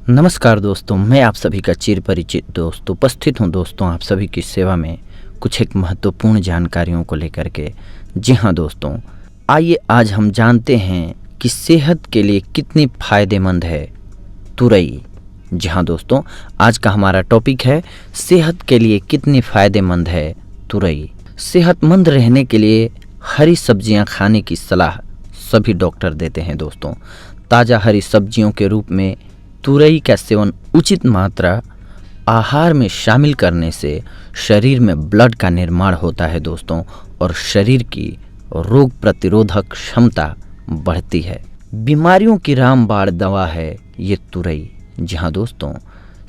नमस्कार दोस्तों, मैं आप सभी का चिर परिचित दोस्त उपस्थित हूं दोस्तों आप सभी की सेवा में कुछ एक महत्वपूर्ण जानकारियों को लेकर के। जी हाँ दोस्तों, आइए आज हम जानते हैं कि सेहत के लिए कितनी फायदेमंद है तुरई। जी हाँ दोस्तों, आज का हमारा टॉपिक है सेहत के लिए कितनी फायदेमंद है तुरई। सेहतमंद रहने के लिए हरी सब्जियां खाने की सलाह सभी डॉक्टर देते हैं दोस्तों। ताज़ा हरी सब्जियों के रूप में तुरई का सेवन उचित मात्रा आहार में शामिल करने से शरीर में ब्लड का निर्माण होता है दोस्तों, और शरीर की रोग प्रतिरोधक क्षमता बढ़ती है। बीमारियों की रामबाण दवा है ये तुरई। जी हाँ दोस्तों,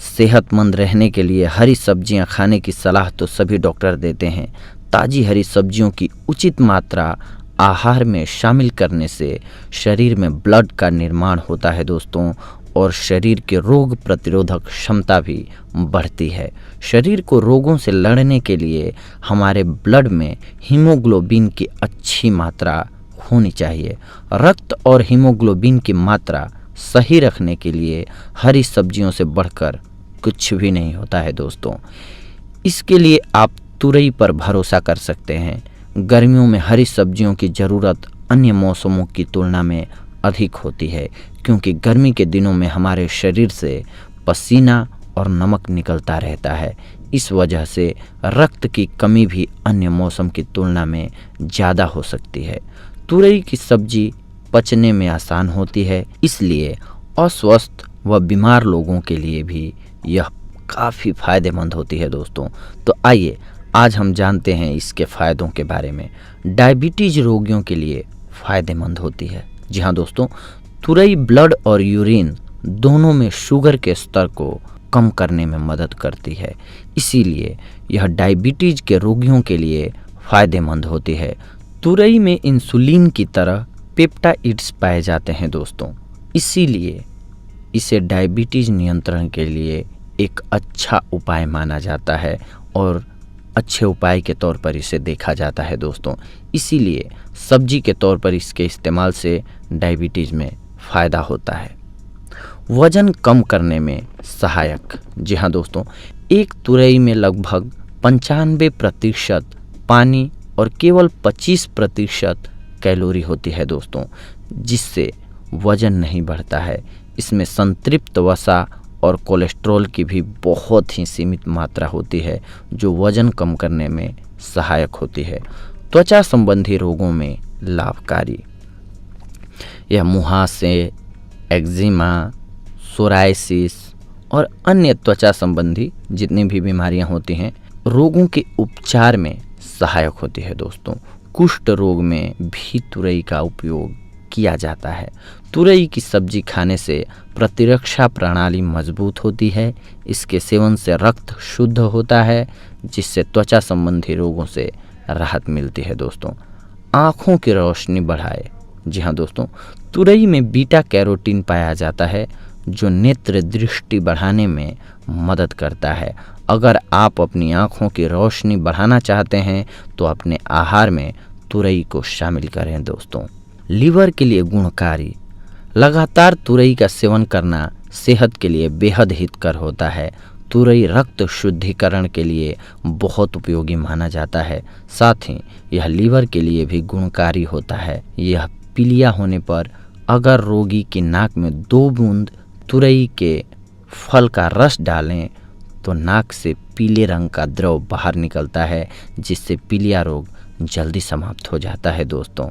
सेहतमंद रहने के लिए हरी सब्जियां खाने की सलाह तो सभी डॉक्टर देते हैं। ताज़ी हरी सब्जियों की उचित मात्रा आहार में शामिल करने से शरीर में ब्लड का निर्माण होता है दोस्तों, और शरीर के रोग प्रतिरोधक क्षमता भी बढ़ती है। शरीर को रोगों से लड़ने के लिए हमारे ब्लड में हीमोग्लोबिन की अच्छी मात्रा होनी चाहिए। रक्त और हीमोग्लोबिन की मात्रा सही रखने के लिए हरी सब्जियों से बढ़कर कुछ भी नहीं होता है दोस्तों। इसके लिए आप तुरई पर भरोसा कर सकते हैं। गर्मियों में हरी सब्जियों की ज़रूरत अन्य मौसमों की तुलना में अधिक होती है, क्योंकि गर्मी के दिनों में हमारे शरीर से पसीना और नमक निकलता रहता है। इस वजह से रक्त की कमी भी अन्य मौसम की तुलना में ज़्यादा हो सकती है। तुरई की सब्जी पचने में आसान होती है, इसलिए अस्वस्थ व बीमार लोगों के लिए भी यह काफ़ी फायदेमंद होती है दोस्तों। तो आइए आज हम जानते हैं इसके फ़ायदों के बारे में। डायबिटीज़ रोगियों के लिए फ़ायदेमंद होती है। जी हाँ दोस्तों, तुरई ब्लड और यूरिन दोनों में शुगर के स्तर को कम करने में मदद करती है, इसीलिए यह डायबिटीज़ के रोगियों के लिए फ़ायदेमंद होती है। तुरई में इंसुलिन की तरह पेप्टाइड्स पाए जाते हैं दोस्तों, इसीलिए इसे डायबिटीज़ नियंत्रण के लिए एक अच्छा उपाय माना जाता है और अच्छे उपाय के तौर पर इसे देखा जाता है दोस्तों। इसीलिए सब्जी के तौर पर इसके इस्तेमाल से डायबिटीज़ में फ़ायदा होता है। वज़न कम करने में सहायक। जी हाँ दोस्तों, एक तुरई में लगभग 95% पानी और केवल 25% कैलोरी होती है दोस्तों, जिससे वज़न नहीं बढ़ता है। इसमें संतृप्त वसा और कोलेस्ट्रॉल की भी बहुत ही सीमित मात्रा होती है, जो वज़न कम करने में सहायक होती है। त्वचा संबंधी रोगों में लाभकारी। यह मुहासे, एक्जिमा, सोराइसिस और अन्य त्वचा संबंधी जितनी भी बीमारियां होती हैं, रोगों के उपचार में सहायक होती है दोस्तों। कुष्ठ रोग में भी तुरई का उपयोग किया जाता है। तुरई की सब्जी खाने से प्रतिरक्षा प्रणाली मजबूत होती है। इसके सेवन से रक्त शुद्ध होता है, जिससे त्वचा संबंधी रोगों से राहत मिलती है दोस्तों। आँखों की रोशनी बढ़ाए। जी हाँ दोस्तों, तुरई में बीटा कैरोटीन पाया जाता है, जो नेत्र दृष्टि बढ़ाने में मदद करता है। अगर आप अपनी आँखों की रोशनी बढ़ाना चाहते हैं तो अपने आहार में तुरई को शामिल करें दोस्तों। लीवर के लिए गुणकारी। लगातार तुरई का सेवन करना सेहत के लिए बेहद हितकर होता है। तुरई रक्त शुद्धिकरण के लिए बहुत उपयोगी माना जाता है। साथ ही यह लीवर के लिए भी गुणकारी होता है। यह पीलिया होने पर अगर रोगी की नाक में 2 बूंद तुरई के फल का रस डालें तो नाक से पीले रंग का द्रव बाहर निकलता है, जिससे पीलिया रोग जल्दी समाप्त हो जाता है दोस्तों।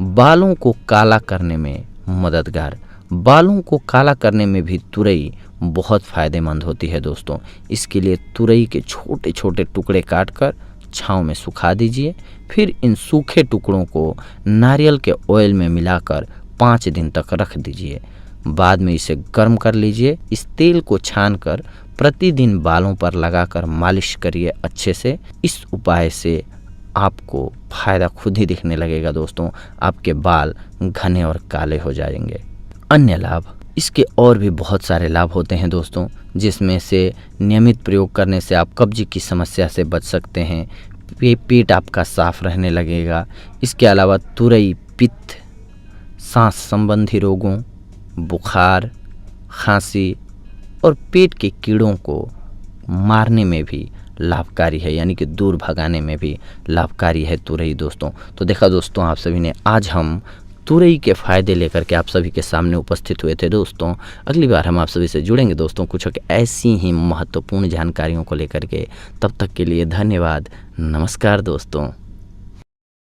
बालों को काला करने में मददगार। बालों को काला करने में भी तुरई बहुत फ़ायदेमंद होती है दोस्तों। इसके लिए तुरई के छोटे छोटे टुकड़े काटकर छांव में सुखा दीजिए। फिर इन सूखे टुकड़ों को नारियल के ऑयल में मिलाकर 5 दिन तक रख दीजिए। बाद में इसे गर्म कर लीजिए। इस तेल को छानकर प्रतिदिन बालों पर लगाकर मालिश करिए अच्छे से। इस उपाय से आपको फ़ायदा खुद ही दिखने लगेगा दोस्तों। आपके बाल घने और काले हो जाएंगे। अन्य लाभ। इसके और भी बहुत सारे लाभ होते हैं दोस्तों, जिसमें से नियमित प्रयोग करने से आप कब्ज की समस्या से बच सकते हैं। पेट आपका साफ रहने लगेगा। इसके अलावा तुरई पित्त, सांस संबंधी रोगों, बुखार, खांसी और पेट के कीड़ों को मारने में भी लाभकारी है, यानी कि दूर भगाने में भी लाभकारी है तुरई दोस्तों। तो देखा दोस्तों आप सभी ने, आज हम तुरई के फ़ायदे लेकर के आप सभी के सामने उपस्थित हुए थे दोस्तों। अगली बार हम आप सभी से जुड़ेंगे दोस्तों कुछ ऐसी ही महत्वपूर्ण जानकारियों को लेकर के। तब तक के लिए धन्यवाद, नमस्कार दोस्तों।